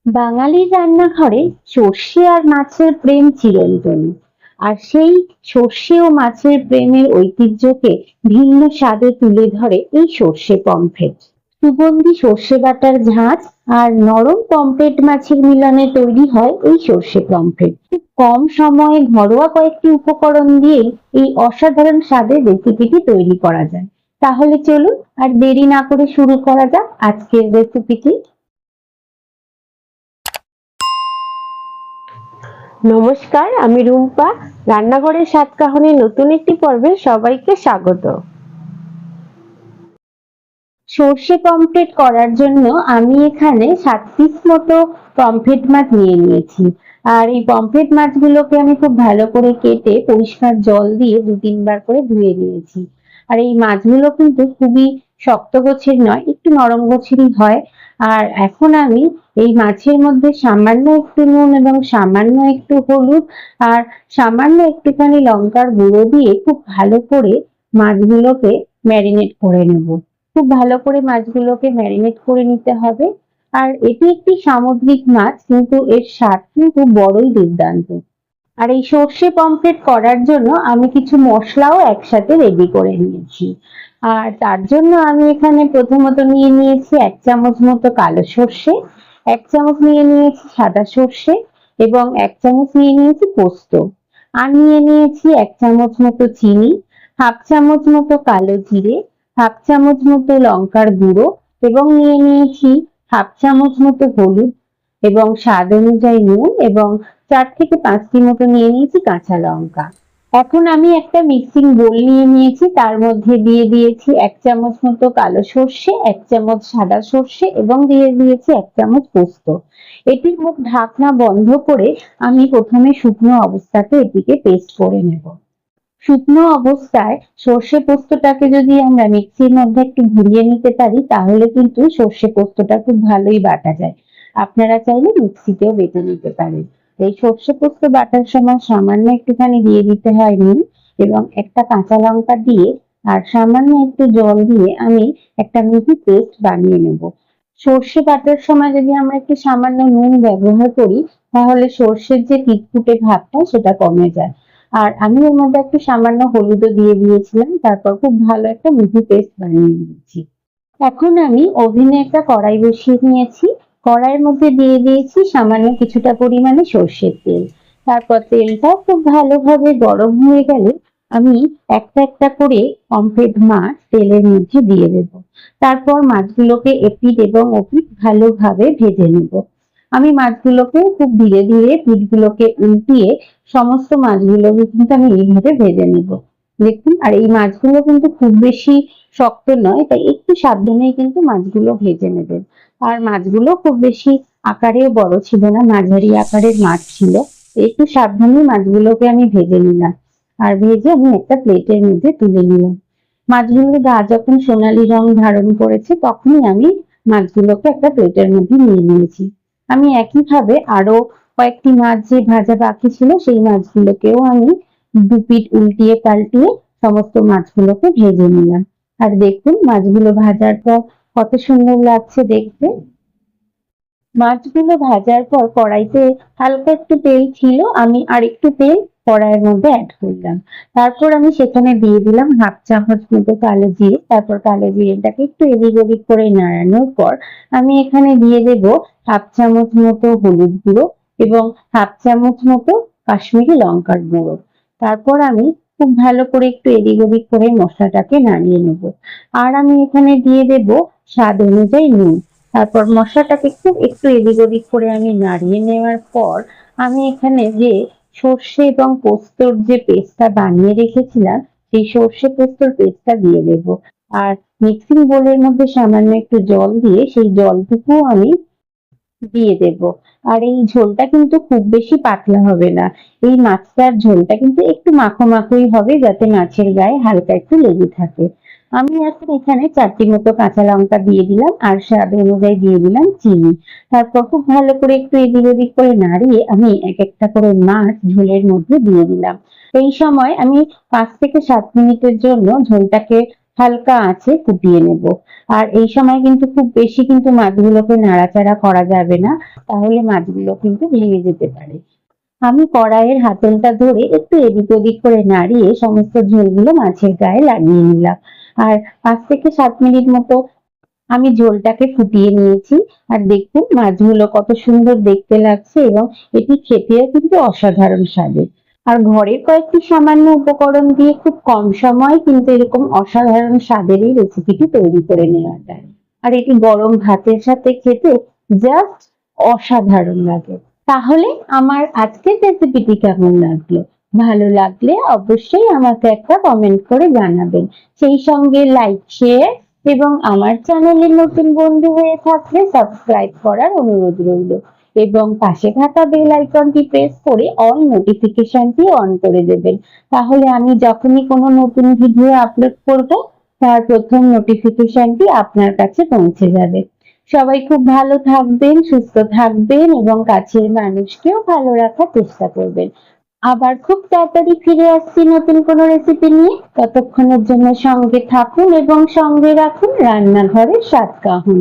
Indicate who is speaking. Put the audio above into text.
Speaker 1: বাঙালির রান্নাঘরে সর্ষে আর মাছের প্রেম চিরন্তন। আর সেই সর্ষে ও মাছের প্রেমের ঐতিহ্যকে ভিন্ন স্বাদে তুলে ধরে এই সর্ষে পমফ্রেট। সুগন্ধি সর্ষে বাটার ঝাঁঝ আর নরম পমফ্রেট মাছের মিলনে তৈরি হয় এই সর্ষে পমফ্রেট। খুব কম সময়ে ঘরোয়া কয়েকটি উপকরণ দিয়ে এই অসাধারণ স্বাদের রেসিপিটি তৈরি করা যায়। তাহলে চলুন আর দেরি না করে শুরু করা যাক আজকের রেসিপিটি।
Speaker 2: নমস্কার, আমি রুম্পা। রান্নাঘরের সাতকাহনের নতুন একটি পর্বে সবাইকে স্বাগত।
Speaker 1: সর্ষে পমফ্রেট করার জন্য আমি এখানে 7 পিস মতো পমফ্রেট মাছ নিয়ে নিয়েছি। আর এই পমফ্রেট মাছগুলোকে আমি খুব ভালো করে কেটে পরিষ্কার জল দিয়ে 2-3 বার করে ধুয়ে নিয়েছি। আর এই মাছগুলো কিন্তু খুবই শক্ত গোছের নয়, একটু নরম গোছেরই হয়। আর এখন আমি এই মাছের মধ্যে সামান্য একটু নুন এবং সামান্য একটু হলুদ আর সামান্য একটুখানি লঙ্কার গুঁড়ো দিয়ে খুব ভালো করে মাছগুলোকে ম্যারিনেট করে নেব। খুব ভালো করে মাছগুলোকে ম্যারিনেট করে নিতে হবে। আর এটি একটি সামুদ্রিক মাছ, কিন্তু এর স্বাদ কিন্তু বড়ই দুর্দান্ত। আর এই সর্ষে পমফ্রেট করার জন্য আমি কিছু মশলাও একসাথে রেডি করে নিয়েছি। আর তার জন্য আমি এখানে প্রথমত নিয়ে নিয়েছি 1 চামচ মতো কালো সর্ষে, 1 চামচ নিয়ে নিয়েছি সাদা সর্ষে এবং 1 চামচ নিয়ে নিয়েছি পোস্ত। আর নিয়ে নিয়েছি 1 চামচ মতো চিনি, হাফ চামচ মতো কালো জিরে, হাফ চামচ মতো লঙ্কার গুঁড়ো এবং নিয়ে নিয়েছি হাফ চামচ মতো হলুদ এবং স্বাদ অনুযায়ী নুন এবং 4 থেকে 5টি মতো নিয়ে নিয়েছি কাঁচা লঙ্কা। এখন আমি একটা মিক্সিং বোল নিয়ে নিয়েছি, তার মধ্যে দিয়ে দিয়েছি 1 চামচ মতো কালো সর্ষে, 1 চামচ সাদা সর্ষে এবং দিয়ে দিয়েছি 1 চামচ পোস্ত। এটির মুখ ঢাকনা বন্ধ করে আমি প্রথমে শুকনো অবস্থাতে এটিকে পেস্ট করে নেব। শুকনো অবস্থায় সর্ষে পোস্তটাকে যদি আমরা মিক্সির মধ্যে একটু ঘুরিয়ে নিতে পারি, তাহলে কিন্তু সর্ষে পোস্তটা খুব ভালোই বাটা যায়। আপনারা চাইলে মিক্সিতেও বেটে নিতে পারেন। এই সর্ষে পোস্ত বাটার সময় সামান্য একটুখানি দিয়ে দিতে হয় নুন এবং একটা কাঁচা লঙ্কা দিয়ে আর সামান্য একটু জল দিয়ে আমি একটা মিহি পেস্ট বানিয়ে নেব। সর্ষে বাটার সময় যদি আমরা একটু সামান্য নুন ব্যবহার করি, তাহলে সর্ষের যে তিতকুটে ভাবটা সেটা কমে যায়। আর আমি এর মধ্যে একটু সামান্য হলুদও দিয়ে দিয়েছিলাম, তারপর খুব ভালো একটা মিহি পেস্ট বানিয়ে নিয়েছি। এখন আমি ওভেনে একটা কড়াই বসিয়ে নিয়েছি। কড়াইয়ের মধ্যে দিয়ে দিয়েছি সামান্য কিছুটা পরিমাণে সর্ষের তেল। তারপর তেলটা খুব ভালোভাবে গরম হয়ে গেলে আমি একটা একটা করে পমফ্রেট মাছ তেলের মধ্যে দিয়ে দেব। তারপর মাছগুলোকে এপিঠ এবং ওপিঠ ভালোভাবে ভেজে নেব। আমি মাছগুলোকে খুব ধীরে ধীরে পিঠগুলোকে উল্টিয়ে সমস্ত মাছগুলোকে কিন্তু আমি এইভাবে ভেজে নেব। দেখুন, আর এই মাছগুলো কিন্তু খুব বেশি শক্ত নয়, তাই একটু সাবধানেই কিন্তু মাছগুলো ভেজে নেবেন। আর মাছগুলো খুব বেশি আকারেও বড় ছিল না, মাঝারি আকারের মাছ ছিল। একটু সাবধানে মাছগুলোকে আমি ভেজে নিলাম। আর ভেজে আমি একটা প্লেটের মধ্যে তুলে নিলাম। মাছগুলোর গা যখন সোনালী রং ধারণ করেছে, তখনই আমি মাছগুলোকে একটা প্লেটের মধ্যে নিয়ে নিয়েছি। আমি একইভাবে আরো কয়েকটি মাছ যে ভাজা বাকি ছিল, সেই মাছগুলোকেও আমি দুপিঠ উল্টিয়ে পাল্টিয়ে সমস্ত মাছগুলোকে ভেজে নিলাম। আর দেখুন, মাছগুলো ভাজার পর কত সুন্দর লাগছে দেখতে। মাছগুলো ভাজার পর কড়াইতে হালকা একটু তেল ছিল, আমি আর একটু তেল কড়াইয়ের মধ্যে অ্যাড করলাম। তারপর আমি সেখানে দিয়ে দিলাম হাফ চামচ মতো কালো জিরে। তারপর কালো জিরেটাকে একটু এদিক ওদিক করে নাড়ানোর পর আমি এখানে দিয়ে দেব হাফ চামচ মতো হলুদ গুঁড়ো এবং হাফ চামচ মতো কাশ্মীরি লঙ্কার গুঁড়ো। তারপর আমি খুব ভালো করে একটু এদিক ওদিক করে মশলাটাকে নাড়িয়ে নেব। আর আমি এখানে দিয়ে দেব স্বাদ অনুযায়ী নুন। তারপর মশলাটাকে একটু এদিক ওদিক করে আমি নাড়িয়ে নেওয়ার পর আমি এখানে যে সর্ষে এবং পোস্তর যে পেস্টটা বানিয়ে রেখেছিলাম, সেই সর্ষে পোস্তর পেস্টটা দিয়ে দেব। আর মিক্সিং বোলের মধ্যে সামান্য একটু জল দিয়ে সেই জলটুকু আমি দিয়ে দেব। আর এই ঝোলটা কিন্তু খুব বেশি পাতলা হবে না। এই মাছটার ঝোলটা কিন্তু একটু মাখো মাখোই হবে, যাতে মাছের গায়ে হালকা একটু লেগে থাকে। আমি এখন এখানে 4টি মতো কাঁচা লঙ্কা দিয়ে দিলাম আর স্বাদ অনুযায়ী দিয়ে দিলাম চিনি। তারপর খুব ভালো করে একটু এদিক ওদিক করে নাড়িয়ে আমি এক একটা করে মাছ ঝোলের মধ্যে দিয়ে দিলাম। এই সময় আমি 5 থেকে 7 মিনিটের জন্য ঝোলটাকে হালকা আঁচে ফুটিয়ে নেব। আর এই সময় কিন্তু খুব বেশি কিন্তু মাছগুলোকে নাড়াচাড়া করা যাবে না, তাহলে মাছগুলো কিন্তু ভেঙে যেতে পারে। আমি কড়াইয়ের হাতলটা ধরে একটু এদিক ওদিক করে নাড়িয়ে সমস্ত ঝোলগুলো মাছের গায়ে লাগিয়ে নিলাম। আর 5 থেকে 7 মিনিট মতো আমি ঝোলটাকে ফুটিয়ে নিয়েছি। আর দেখুন মাছগুলো কত সুন্দর দেখতে লাগছে, এবং এটি খেতেও কিন্তু অসাধারণ স্বাদের। আর ঘরের কয়েকটি সামান্য উপকরণ দিয়ে খুব কম সময়ে কিন্তু এরকম অসাধারণ স্বাদের এই রেসিপিটি তৈরি করে নেওয়া যায়। আর এটি গরম ভাতের সাথে খেতে জাস্ট অসাধারণ লাগে। তাহলে আমার আজকের রেসিপিটি কেমন লাগলো? ভালো লাগলে অবশ্যই আমাকে একটা কমেন্ট করে জানাবেন। সেই সঙ্গে লাইক, শেয়ার এবং আমার চ্যানেলে নতুন বন্ধু হয়ে থাকলে সাবস্ক্রাইব করার অনুরোধ রইল, এবং পাশে থাকা বেল আইকনটি প্রেস করে অল নোটিফিকেশনটি অন করে দেবেন। তাহলে আমি যখনই কোনো নতুন ভিডিও আপলোড করব, তার প্রথম নোটিফিকেশনটি আপনার কাছে পৌঁছে যাবে। সবাই খুব ভালো থাকবেন, সুস্থ থাকবেন এবং কাছের মানুষকেও ভালো রাখার চেষ্টা করবেন। আবার খুব তাড়াতাড়ি ফিরে আসছি নতুন কোনো রেসিপি নিয়ে। ততক্ষণের জন্য সঙ্গে থাকুন এবং সঙ্গে রাখুন রান্নাঘরের স্বাদ কাহুন।